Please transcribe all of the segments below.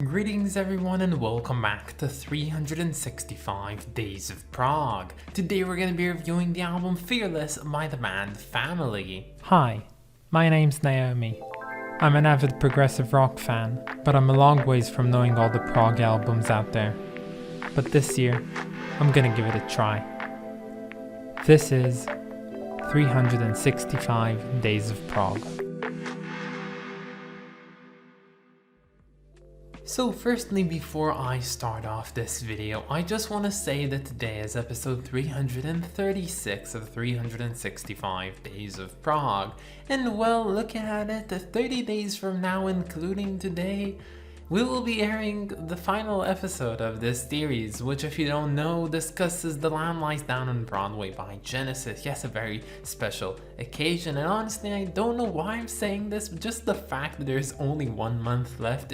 Greetings everyone and welcome back to 365 Days of Prog. Today we're going to be reviewing the album Fearless by the band Family. Hi, my name's Naomi. I'm an avid progressive rock fan, but I'm a long ways from knowing all the prog albums out there. But this year, I'm gonna give it a try. This is 365 Days of Prog. So firstly, before I start off this video, I just want to say that today is episode 336 of 365 Days of Prog. And well, looking at it, 30 days from now, including today, we will be airing the final episode of this series, which, if you don't know, discusses The Lamb Lies Down on Broadway by Genesis. Yes, a very special occasion, and honestly, I don't know why I'm saying this, but just the fact that there's only 1 month left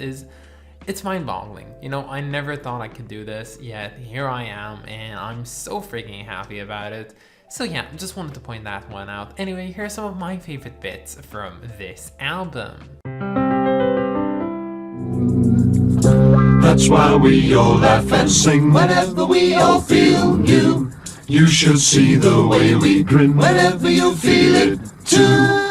it's mind-boggling. You know, I never thought I could do this, yet here I am, and I'm so freaking happy about it. So yeah, just wanted to point that one out. Anyway, here are some of my favorite bits from this album. That's why we all laugh and sing whenever we all feel new. You should see the way we grin whenever you feel it too.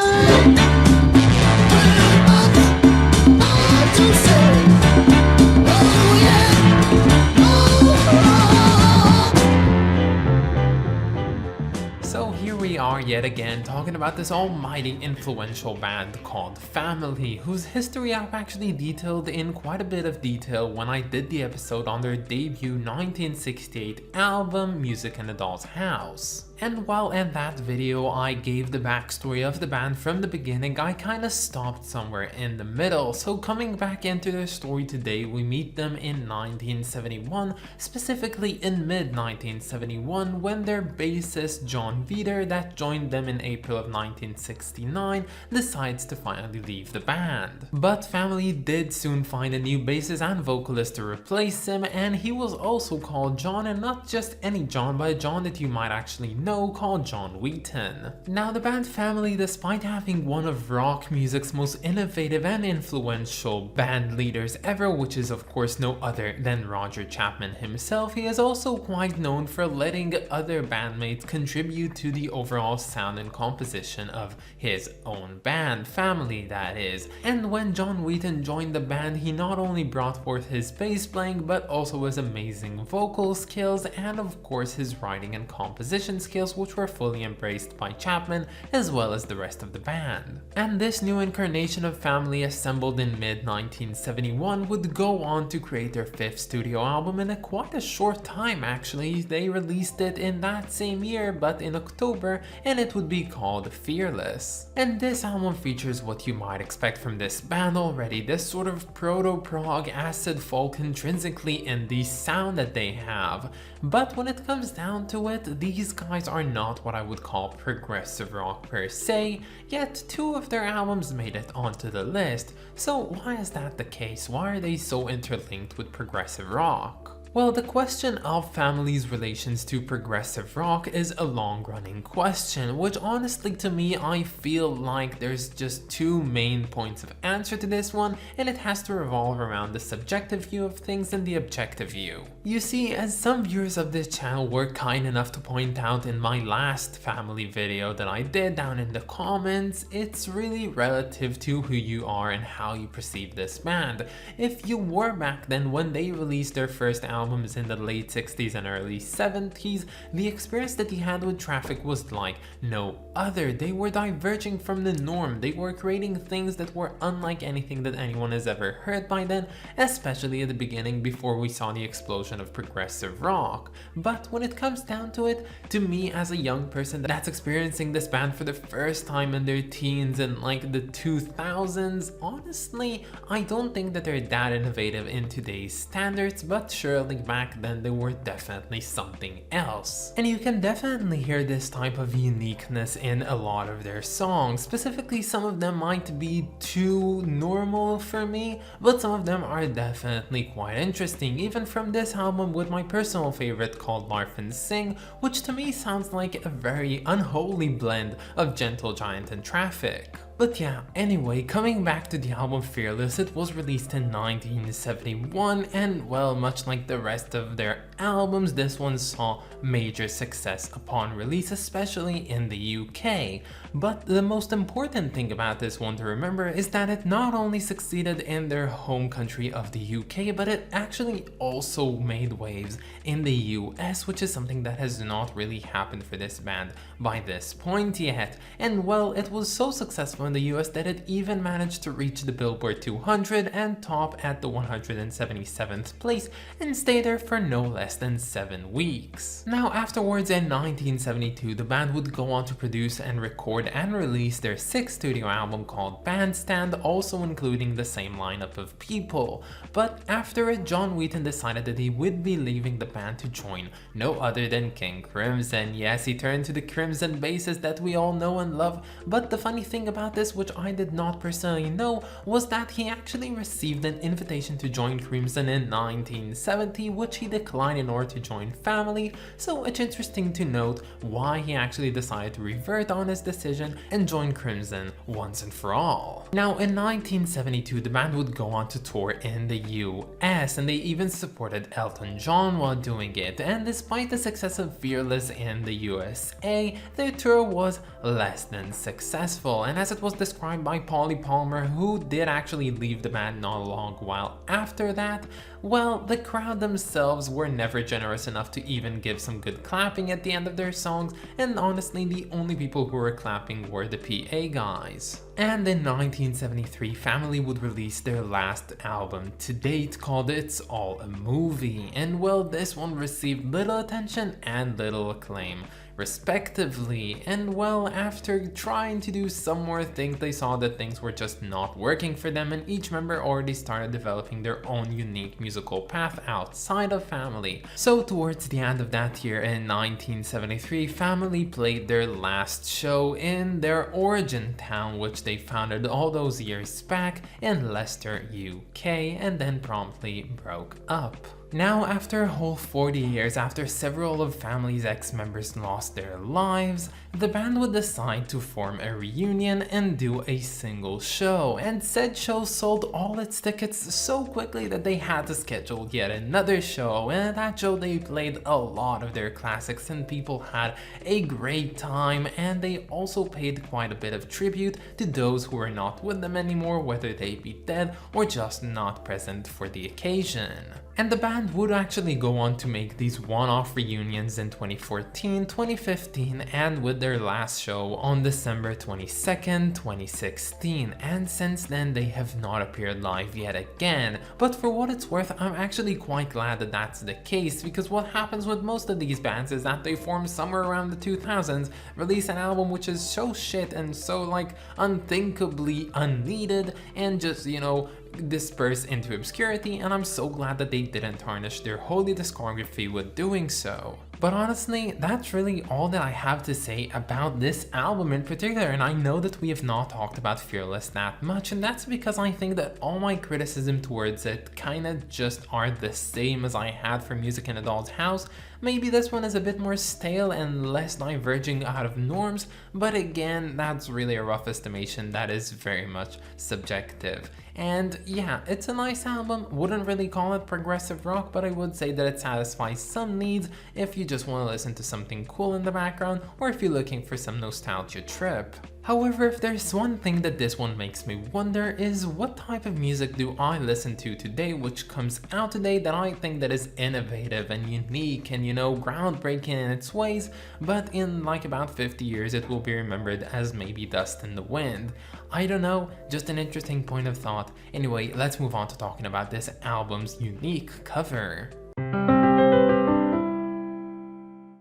So here we are yet again talking about this almighty influential band called Family, whose history I've actually detailed in quite a bit of detail when I did the episode on their debut 1968 album Music in a Doll's House. And while in that video I gave the backstory of the band from the beginning, I kinda stopped somewhere in the middle. So coming back into their story today, we meet them in 1971, specifically in mid-1971, when their bassist John Veeder, that joined them in April of 1969, decides to finally leave the band. But Family did soon find a new bassist and vocalist to replace him, and he was also called John, and not just any John, but a John that you might actually know, called John Wheaton. Now, the band Family, despite having one of rock music's most innovative and influential band leaders ever, which is of course no other than Roger Chapman himself, he is also quite known for letting other bandmates contribute to the overall sound and composition of his own band, Family that is. And when John Wheaton joined the band, he not only brought forth his bass playing, but also his amazing vocal skills and of course his writing and composition skills, which were fully embraced by Chapman as well as the rest of the band. And this new incarnation of Family, assembled in mid-1971, would go on to create their 5th studio album in quite a short time actually. They released it in that same year, but in October, and it would be called Fearless. And this album features what you might expect from this band already, this sort of proto-prog acid folk intrinsically in the sound that they have. But when it comes down to it, these guys are not what I would call progressive rock per se, yet 2 of their albums made it onto the list. So why is that the case? Why are they so interlinked with progressive rock? Well, the question of Family's relations to progressive rock is a long-running question, which honestly to me I feel like there's just 2 main points of answer to this one, and it has to revolve around the subjective view of things and the objective view. You see, as some viewers of this channel were kind enough to point out in my last Family video that I did down in the comments, it's really relative to who you are and how you perceive this band. If you were back then when they released their first albums in the late 60s and early 70s, the experience that he had with Traffic was like no other. They were diverging from the norm. They were creating things that were unlike anything that anyone has ever heard by then, especially at the beginning before we saw the explosion of progressive rock. But when it comes down to it, to me as a young person that's experiencing this band for the first time in their teens in like the 2000s, honestly, I don't think that they're that innovative in today's standards, but surely back then they were definitely something else. And you can definitely hear this type of uniqueness in a lot of their songs. Specifically, some of them might be too normal for me, but some of them are definitely quite interesting, even from this album, with my personal favorite called Larf and Sing, which to me sounds like a very unholy blend of Gentle Giant and Traffic. But yeah, anyway, coming back to the album Fearless, it was released in 1971 and well, much like the rest of their albums, this one saw major success upon release, especially in the UK. But the most important thing about this one to remember is that it not only succeeded in their home country of the UK, but it actually also made waves in the US, which is something that has not really happened for this band by this point yet. And well, it was so successful in the US that it even managed to reach the Billboard 200 and top at the 177th place and stay there for no less than 7 weeks. Now afterwards in 1972, the band would go on to produce and record and release their 6th studio album called Bandstand, also including the same lineup of people. But after it, John Wheaton decided that he would be leaving the band to join no other than King Crimson. Yes, he turned to the Crimson bassist that we all know and love, but the funny thing about this, which I did not personally know, was that he actually received an invitation to join Crimson in 1970, which he declined in order to join Family, so it's interesting to note why he actually decided to revert on his decision and join Crimson once and for all. Now in 1972, the band would go on to tour in the US, and they even supported Elton John while doing it, and despite the success of Fearless in the USA, their tour was less than successful, and as it was described by Polly Palmer, who did actually leave the band not a long while after that, well, the crowd themselves were never generous enough to even give some good clapping at the end of their songs, and honestly the only people who were clapping were the PA guys. And in 1973, Family would release their last album to date called It's All a Movie, and well, this one received little attention and little acclaim respectively, and well, after trying to do some more things, they saw that things were just not working for them, and each member already started developing their own unique musical path outside of Family. So towards the end of that year in 1973, Family played their last show in their origin town, which they founded all those years back in Leicester, UK, and then promptly broke up. Now, after a whole 40 years after several of Family's ex-members lost their lives, the band would decide to form a reunion and do a single show, and said show sold all its tickets so quickly that they had to schedule yet another show, and at that show they played a lot of their classics and people had a great time, and they also paid quite a bit of tribute to those who were not with them anymore, whether they be dead or just not present for the occasion. And the band would actually go on to make these one-off reunions in 2014, 2015, and with their last show on December 22nd, 2016, and since then they have not appeared live yet again. But for what it's worth, I'm actually quite glad that that's the case, because what happens with most of these bands is that they form somewhere around the 2000s, release an album which is so shit and so like unthinkably unneeded, and just, you know, disperse into obscurity, and I'm so glad that they didn't tarnish their holy discography with doing so. But honestly, that's really all that I have to say about this album in particular, and I know that we have not talked about Fearless that much, and that's because I think that all my criticism towards it kinda just are the same as I had for Music in a Doll's House. Maybe this one is a bit more stale and less diverging out of norms, but again, that's really a rough estimation that is very much subjective. And yeah, it's a nice album, wouldn't really call it progressive rock, but I would say that it satisfies some needs if you just want to listen to something cool in the background, or if you're looking for some nostalgia trip. However, if there's one thing that this one makes me wonder is what type of music do I listen to today which comes out today that I think that is innovative and unique and, you know, groundbreaking in its ways, but in like about 50 years it will be remembered as maybe dust in the wind. I don't know, just an interesting point of thought. Anyway, let's move on to talking about this album's unique cover.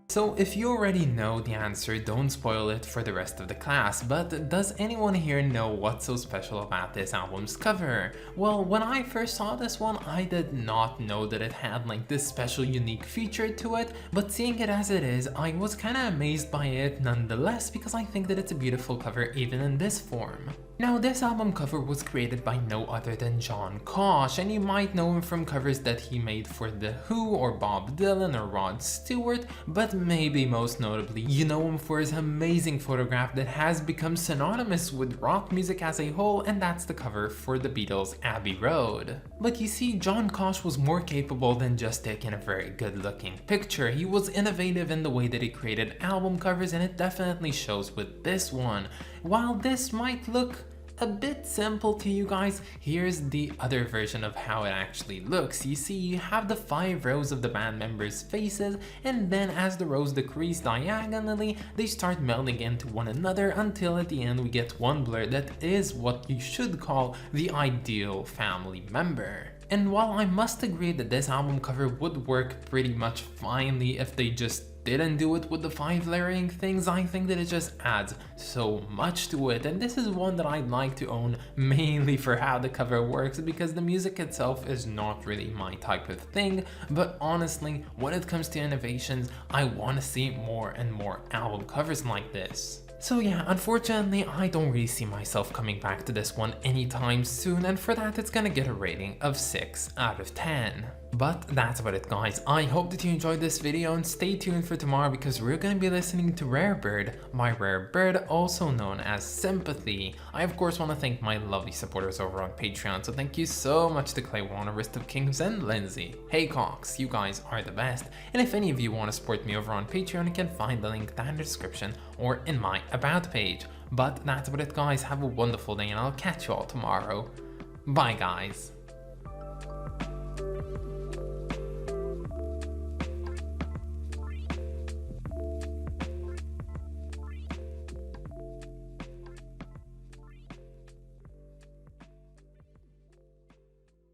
So if you already know the answer, don't spoil it for the rest of the class, but does anyone here know what's so special about this album's cover? Well, when I first saw this one, I did not know that it had like this special unique feature to it, but seeing it as it is, I was kinda amazed by it nonetheless, because I think that it's a beautiful cover even in this form. Now, this album cover was created by no other than John Kosh, and you might know him from covers that he made for The Who or Bob Dylan or Rod Stewart, but maybe most notably, you know him for his amazing photograph that has become synonymous with rock music as a whole, and that's the cover for the Beatles' Abbey Road. But you see, John Kosh was more capable than just taking a very good looking picture. He was innovative in the way that he created album covers, and it definitely shows with this one. While this might look a bit simple to you guys, here's the other version of how it actually looks. You see, you have the 5 rows of the band members' faces, and then as the rows decrease diagonally, they start melding into one another until at the end we get one blur that is what you should call the ideal family member. And while I must agree that this album cover would work pretty much finely if they just didn't do it with the 5 layering things, I think that it just adds so much to it, and this is one that I'd like to own mainly for how the cover works, because the music itself is not really my type of thing, but honestly, when it comes to innovations, I want to see more and more album covers like this. So yeah, unfortunately, I don't really see myself coming back to this one anytime soon, and for that it's gonna get a rating of 6 out of 10. But that's about it, guys. I hope that you enjoyed this video, and stay tuned for tomorrow because we're going to be listening to Rare Bird by Rare Bird, also known as Sympathy. I of course want to thank my lovely supporters over on Patreon, so thank you so much to Clay Warner, Wrist of Kings, and Lindsay. Hey Cox, you guys are the best, and if any of you want to support me over on Patreon, you can find the link down in the description or in my About page. But that's about it, guys. Have a wonderful day, and I'll catch you all tomorrow. Bye, guys.